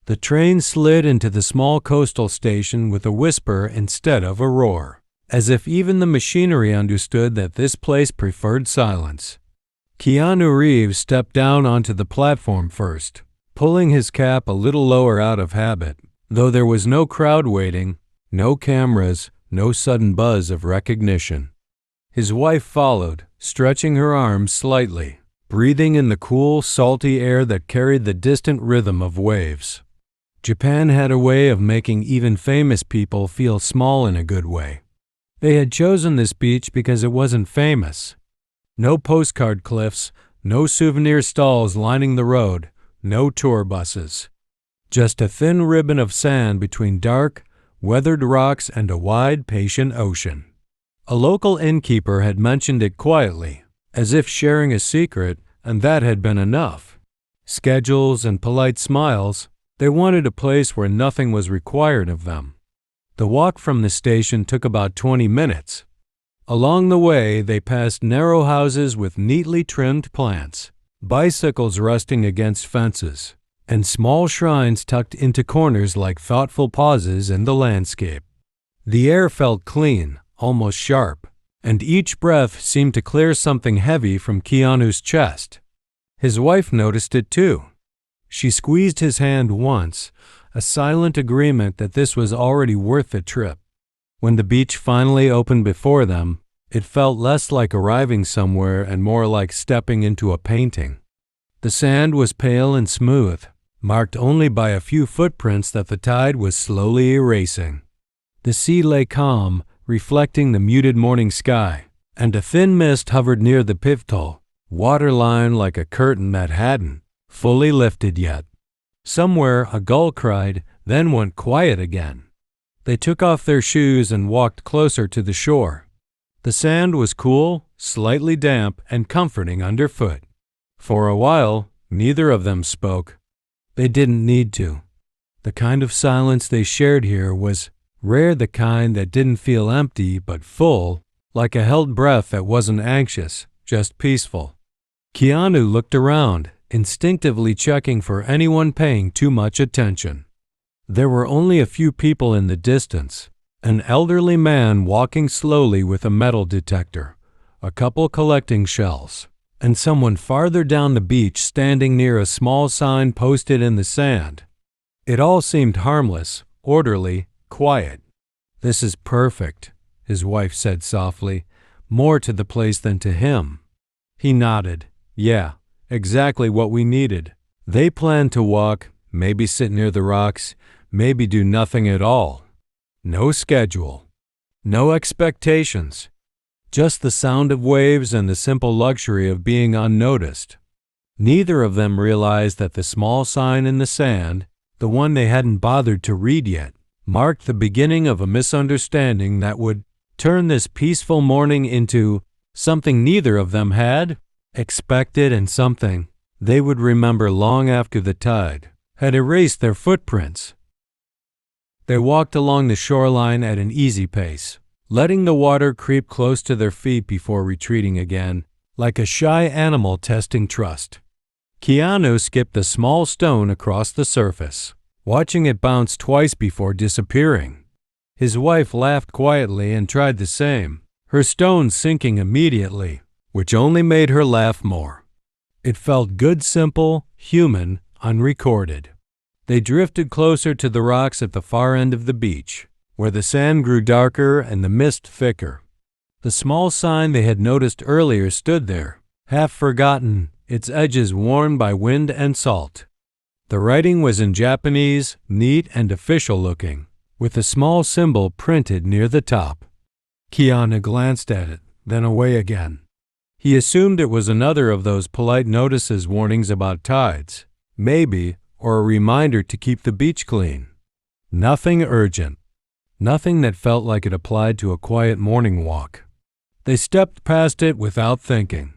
The train slid into the small coastal station with a whisper instead of a roar, as if even the machinery understood that this place preferred silence. Keanu Reeves stepped down onto the platform first, pulling his cap a little lower out of habit, though there was no crowd waiting, no cameras, no sudden buzz of recognition. His wife followed, stretching her arms slightly, breathing in the cool, salty air that carried the distant rhythm of waves. Japan had a way of making even famous people feel small in a good way. They had chosen this beach because it wasn't famous. No postcard cliffs, no souvenir stalls lining the road, no tour buses. Just a thin ribbon of sand between dark, weathered rocks and a wide, patient ocean. A local innkeeper had mentioned it quietly, as if sharing a secret, and that had been enough. Schedules and polite smiles, they wanted a place where nothing was required of them. The walk from the station took about 20 minutes. Along the way, they passed narrow houses with neatly trimmed plants, bicycles resting against fences, and small shrines tucked into corners like thoughtful pauses in the landscape. The air felt clean, almost sharp, and each breath seemed to clear something heavy from Keanu's chest. His wife noticed it too. She squeezed his hand once, a silent agreement that this was already worth the trip. When the beach finally opened before them, it felt less like arriving somewhere and more like stepping into a painting. The sand was pale and smooth, marked only by a few footprints that the tide was slowly erasing. The sea lay calm, reflecting the muted morning sky, and a thin mist hovered near the pivot, waterline like a curtain that hadn't fully lifted yet. Somewhere a gull cried, then went quiet again. They took off their shoes and walked closer to the shore. The sand was cool, slightly damp, and comforting underfoot. For a while, neither of them spoke. They didn't need to. The kind of silence they shared here was rare, the kind that didn't feel empty but full, like a held breath that wasn't anxious, just peaceful. Keanu looked around, instinctively checking for anyone paying too much attention. There were only a few people in the distance, an elderly man walking slowly with a metal detector, a couple collecting shells, and someone farther down the beach standing near a small sign posted in the sand. It all seemed harmless, orderly, quiet. "This is perfect," his wife said softly, more to the place than to him. He nodded. "Yeah, exactly what we needed." They planned to walk, maybe sit near the rocks, maybe do nothing at all. No schedule. No expectations. Just the sound of waves and the simple luxury of being unnoticed. Neither of them realized that the small sign in the sand, the one they hadn't bothered to read yet, marked the beginning of a misunderstanding that would turn this peaceful morning into something neither of them had expected, and something they would remember long after the tide had erased their footprints. They walked along the shoreline at an easy pace, letting the water creep close to their feet before retreating again, like a shy animal testing trust. Keanu skipped a small stone across the surface, watching it bounce twice before disappearing. His wife laughed quietly and tried the same, her stone sinking immediately, which only made her laugh more. It felt good, simple, human, unrecorded. They drifted closer to the rocks at the far end of the beach, where the sand grew darker and the mist thicker. The small sign they had noticed earlier stood there, half forgotten, its edges worn by wind and salt. The writing was in Japanese, neat and official-looking, with a small symbol printed near the top. Keanu glanced at it, then away again. He assumed it was another of those polite notices, warnings about tides, maybe, or a reminder to keep the beach clean. Nothing urgent. Nothing that felt like it applied to a quiet morning walk. They stepped past it without thinking.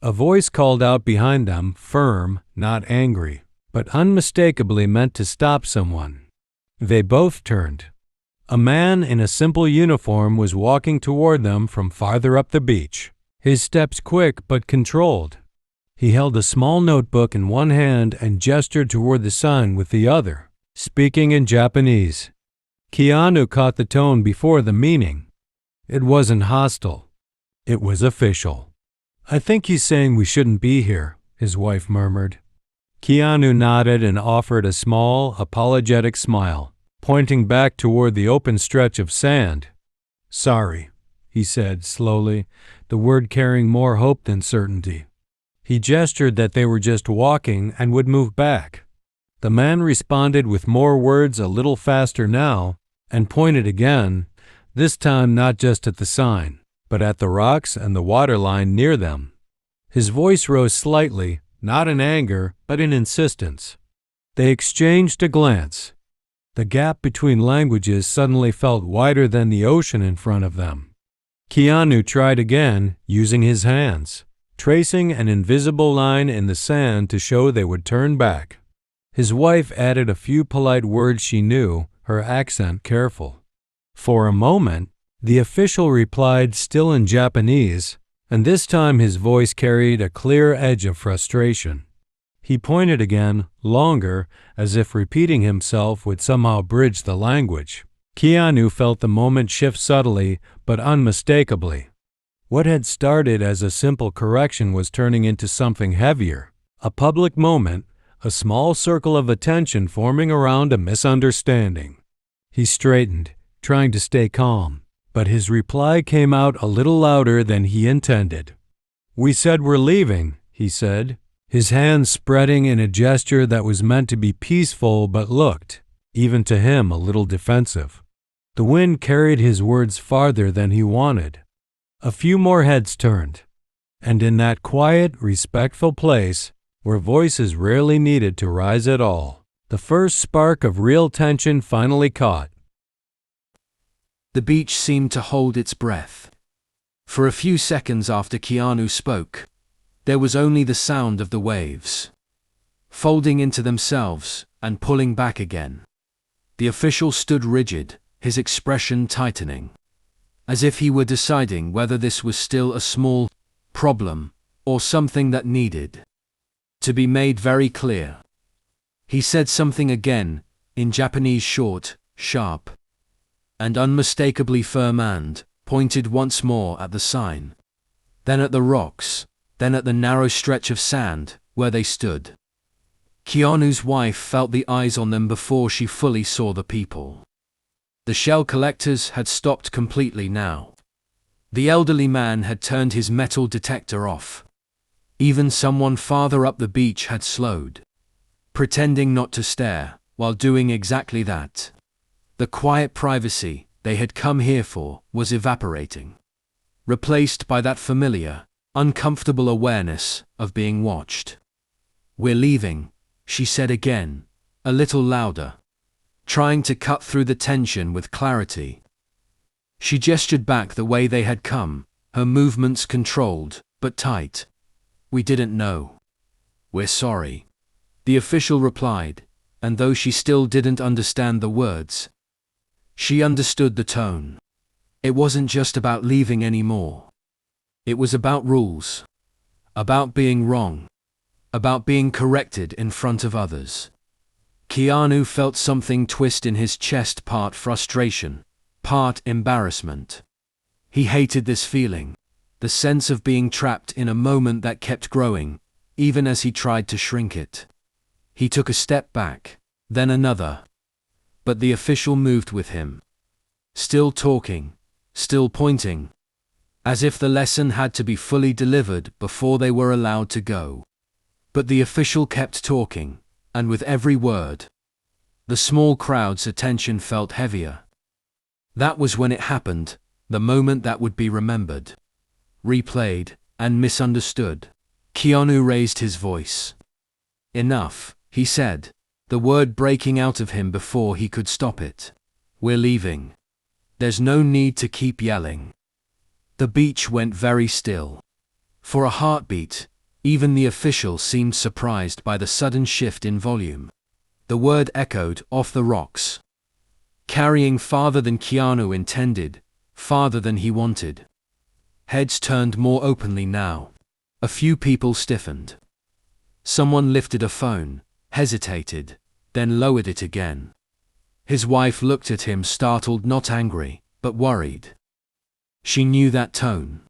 A voice called out behind them, firm, not angry, but unmistakably meant to stop someone. They both turned. A man in a simple uniform was walking toward them from farther up the beach, his steps quick but controlled. He held a small notebook in one hand and gestured toward the sign with the other, speaking in Japanese. Keanu caught the tone before the meaning. It wasn't hostile. It was official. "I think he's saying we shouldn't be here," his wife murmured. Keanu nodded and offered a small, apologetic smile, pointing back toward the open stretch of sand. "Sorry," he said slowly, the word carrying more hope than certainty. He gestured that they were just walking and would move back. The man responded with more words a little faster now, and pointed again, this time not just at the sign, but at the rocks and the waterline near them. His voice rose slightly, not in anger, but in insistence. They exchanged a glance. The gap between languages suddenly felt wider than the ocean in front of them. Keanu tried again, using his hands, tracing an invisible line in the sand to show they would turn back. His wife added a few polite words she knew, her accent careful. For a moment, the official replied still in Japanese, and this time his voice carried a clear edge of frustration. He pointed again, longer, as if repeating himself would somehow bridge the language. Keanu felt the moment shift subtly, but unmistakably. What had started as a simple correction was turning into something heavier. A public moment, a small circle of attention forming around a misunderstanding. He straightened, trying to stay calm, but his reply came out a little louder than he intended. "We said we're leaving," he said, his hands spreading in a gesture that was meant to be peaceful but looked, even to him, a little defensive. The wind carried his words farther than he wanted. A few more heads turned, and in that quiet, respectful place, where voices rarely needed to rise at all, the first spark of real tension finally caught. The beach seemed to hold its breath. For a few seconds after Keanu spoke, there was only the sound of the waves, folding into themselves and pulling back again. The official stood rigid, his expression tightening, as if he were deciding whether this was still a small problem or something that needed to be made very clear. He said something again, in Japanese, short, sharp, and unmistakably firm, and pointed once more at the sign, then at the rocks, then at the narrow stretch of sand where they stood. Keanu's wife felt the eyes on them before she fully saw the people. The shell collectors had stopped completely now. The elderly man had turned his metal detector off. Even someone farther up the beach had slowed, pretending not to stare, while doing exactly that. The quiet privacy they had come here for was evaporating, replaced by that familiar, uncomfortable awareness of being watched. "We're leaving," she said again, a little louder, trying to cut through the tension with clarity. She gestured back the way they had come, her movements controlled, but tight. "We didn't know. We're sorry," the official replied, and though she still didn't understand the words, she understood the tone. It wasn't just about leaving anymore. It was about rules, about being wrong, about being corrected in front of others. Keanu felt something twist in his chest, part frustration, part embarrassment. He hated this feeling, the sense of being trapped in a moment that kept growing, even as he tried to shrink it. He took a step back, then another. But the official moved with him, still talking, still pointing, as if the lesson had to be fully delivered before they were allowed to go. But the official kept talking, and with every word, the small crowd's attention felt heavier. That was when it happened, the moment that would be remembered, replayed, and misunderstood. Keanu raised his voice. "Enough," he said, the word breaking out of him before he could stop it. "We're leaving. There's no need to keep yelling." The beach went very still. For a heartbeat, even the official seemed surprised by the sudden shift in volume. The word echoed off the rocks, carrying farther than Keanu intended, farther than he wanted. Heads turned more openly now. A few people stiffened. Someone lifted a phone, hesitated, then lowered it again. His wife looked at him, startled, not angry, but worried. She knew that tone.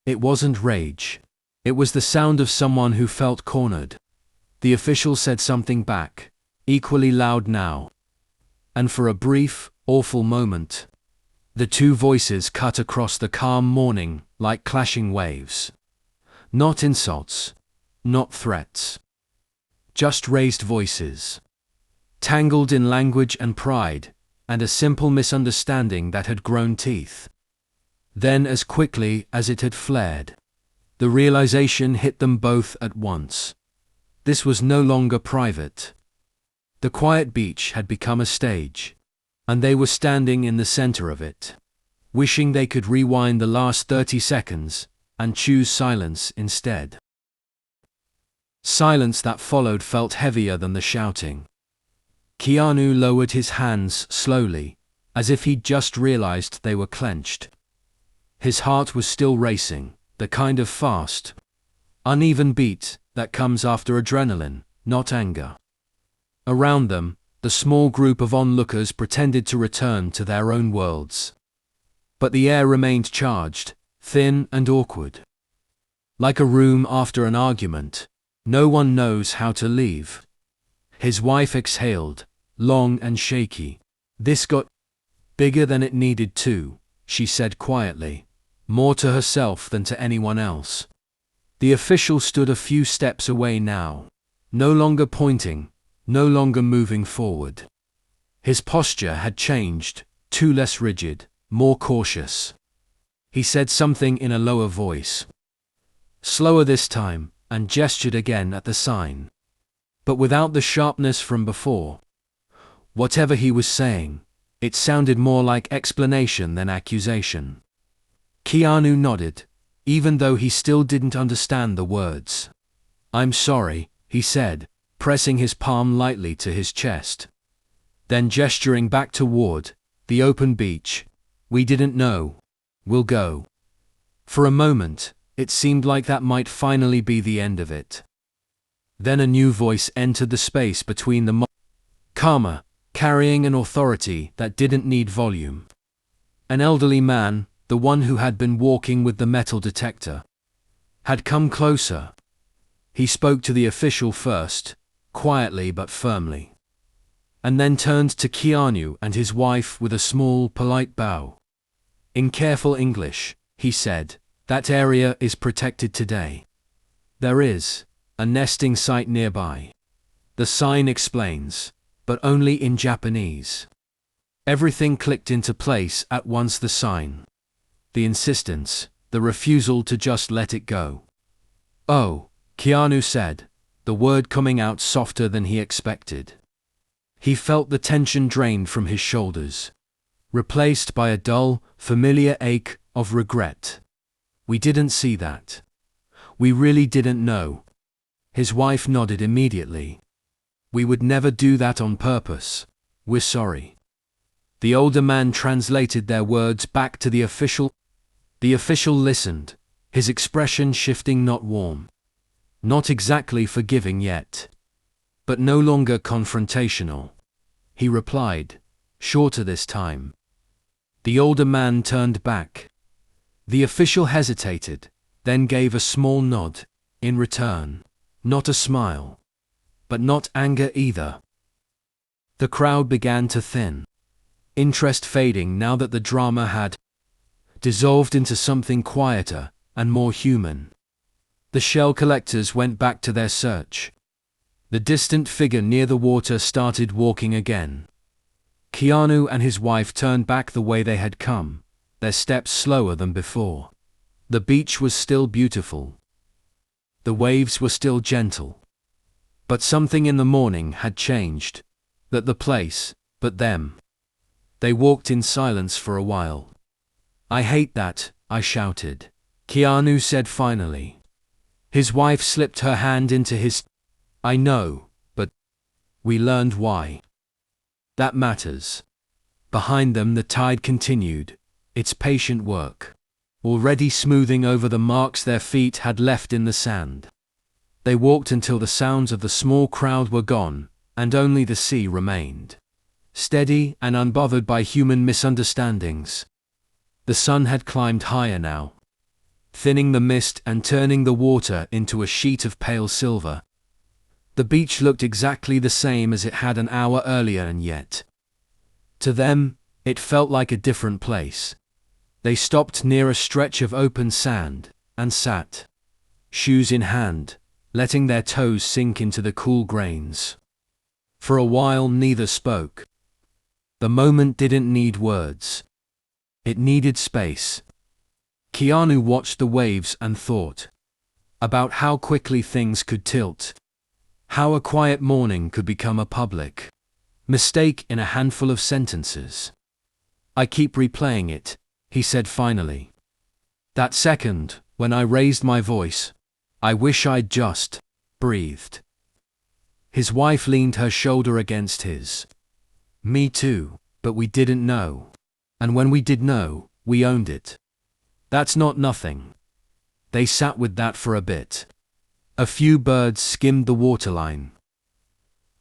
It wasn't rage. It was the sound of someone who felt cornered. The official said something back, equally loud now. And for a brief, awful moment, the two voices cut across the calm morning like clashing waves. Not insults, not threats. Just raised voices, tangled in language and pride, and a simple misunderstanding that had grown teeth. Then, as quickly as it had flared, the realization hit them both at once. This was no longer private. The quiet beach had become a stage, and they were standing in the center of it, wishing they could rewind the last 30 seconds and choose silence instead. Silence that followed felt heavier than the shouting. Keanu lowered his hands slowly, as if he'd just realized they were clenched. His heart was still racing, the kind of fast, uneven beat that comes after adrenaline, not anger. Around them, the small group of onlookers pretended to return to their own worlds. But the air remained charged, thin and awkward. Like a room after an argument, no one knows how to leave. His wife exhaled, long and shaky. This got bigger than it needed to, she said quietly, more to herself than to anyone else. The official stood a few steps away now, no longer pointing, no longer moving forward. His posture had changed, too less rigid, more cautious. He said something in a lower voice, slower this time, and gestured again at the sign. But without the sharpness from before. Whatever he was saying, it sounded more like explanation than accusation. Keanu nodded, even though he still didn't understand the words. "I'm sorry," he said, pressing his palm lightly to his chest. Then gesturing back toward the open beach, "We didn't know. We'll go." For a moment, it seemed like that might finally be the end of it. Then a new voice entered the space between the calmer, carrying an authority that didn't need volume. An elderly man, the one who had been walking with the metal detector, had come closer. He spoke to the official first, quietly but firmly, and then turned to Keanu and his wife with a small, polite bow. In careful English, he said, "That area is protected today. There is a nesting site nearby. The sign explains, but only in Japanese." Everything clicked into place at once: the sign, the insistence, the refusal to just let it go. "Oh," Keanu said, the word coming out softer than he expected. He felt the tension drained from his shoulders, replaced by a dull, familiar ache of regret. "We didn't see that. We really didn't know." His wife nodded immediately. "We would never do that on purpose. We're sorry." The older man translated their words back to the official. The official listened, his expression shifting, not warm, not exactly forgiving yet, but no longer confrontational. He replied, shorter this time. The older man turned back. The official hesitated, then gave a small nod, in return. Not a smile, but not anger either. The crowd began to thin, interest fading now that the drama had dissolved into something quieter and more human. The shell collectors went back to their search. The distant figure near the water started walking again. Keanu and his wife turned back the way they had come, their steps slower than before. The beach was still beautiful. The waves were still gentle. But something in the morning had changed. Not the place, but them. They walked in silence for a while. "I hate that," I shouted. Keanu said finally. His wife slipped her hand into his. "I know, but we learned why. That matters." Behind them the tide continued, its patient work, already smoothing over the marks their feet had left in the sand. They walked until the sounds of the small crowd were gone, and only the sea remained, steady and unbothered by human misunderstandings. The sun had climbed higher now, thinning the mist and turning the water into a sheet of pale silver. The beach looked exactly the same as it had an hour earlier, and yet, to them, it felt like a different place. They stopped near a stretch of open sand and sat, shoes in hand, letting their toes sink into the cool grains. For a while neither spoke. The moment didn't need words. It needed space. Keanu watched the waves and thought about how quickly things could tilt, how a quiet morning could become a public mistake in a handful of sentences. "I keep replaying it," he said finally. "That second, when I raised my voice, I wish I'd just breathed." His wife leaned her shoulder against his. "Me too, but we didn't know. And when we did know, we owned it. That's not nothing." They sat with that for a bit. A few birds skimmed the waterline.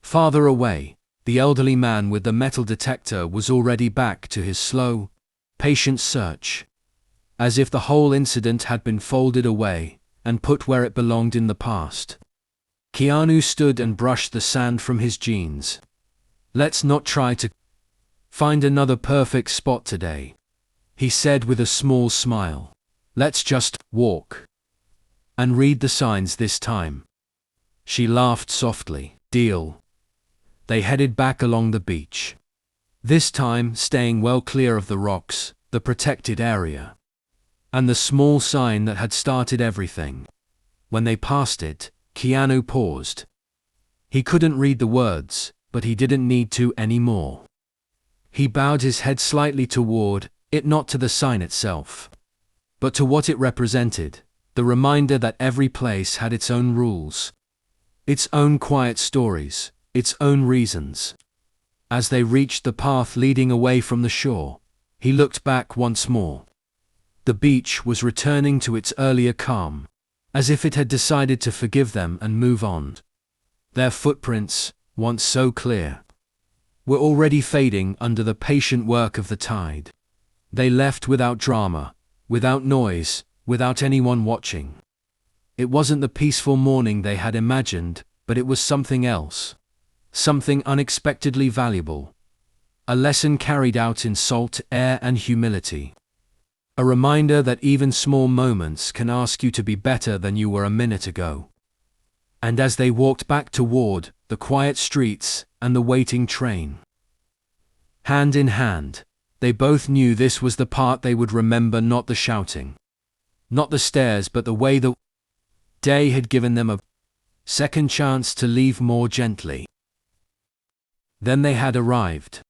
Farther away, the elderly man with the metal detector was already back to his slow, patient search, as if the whole incident had been folded away and put where it belonged in the past. Keanu stood and brushed the sand from his jeans. "Let's not try to find another perfect spot today," he said with a small smile. "Let's just walk and read the signs this time." She laughed softly. "Deal." They headed back along the beach, this time staying well clear of the rocks, the protected area, and the small sign that had started everything. When they passed it, Keanu paused. He couldn't read the words, but he didn't need to anymore. He bowed his head slightly toward it, not to the sign itself, but to what it represented, the reminder that every place had its own rules, its own quiet stories, its own reasons. As they reached the path leading away from the shore, he looked back once more. The beach was returning to its earlier calm, as if it had decided to forgive them and move on. Their footprints, once so clear, were already fading under the patient work of the tide. They left without drama, without noise, without anyone watching. It wasn't the peaceful morning they had imagined, but it was something else. Something unexpectedly valuable. A lesson carried out in salt air and humility. A reminder that even small moments can ask you to be better than you were a minute ago. And as they walked back toward the quiet streets and the waiting train, hand in hand, they both knew this was the part they would remember, not the shouting, not the stares, but the way the day had given them a second chance to leave more gently. Then they had arrived.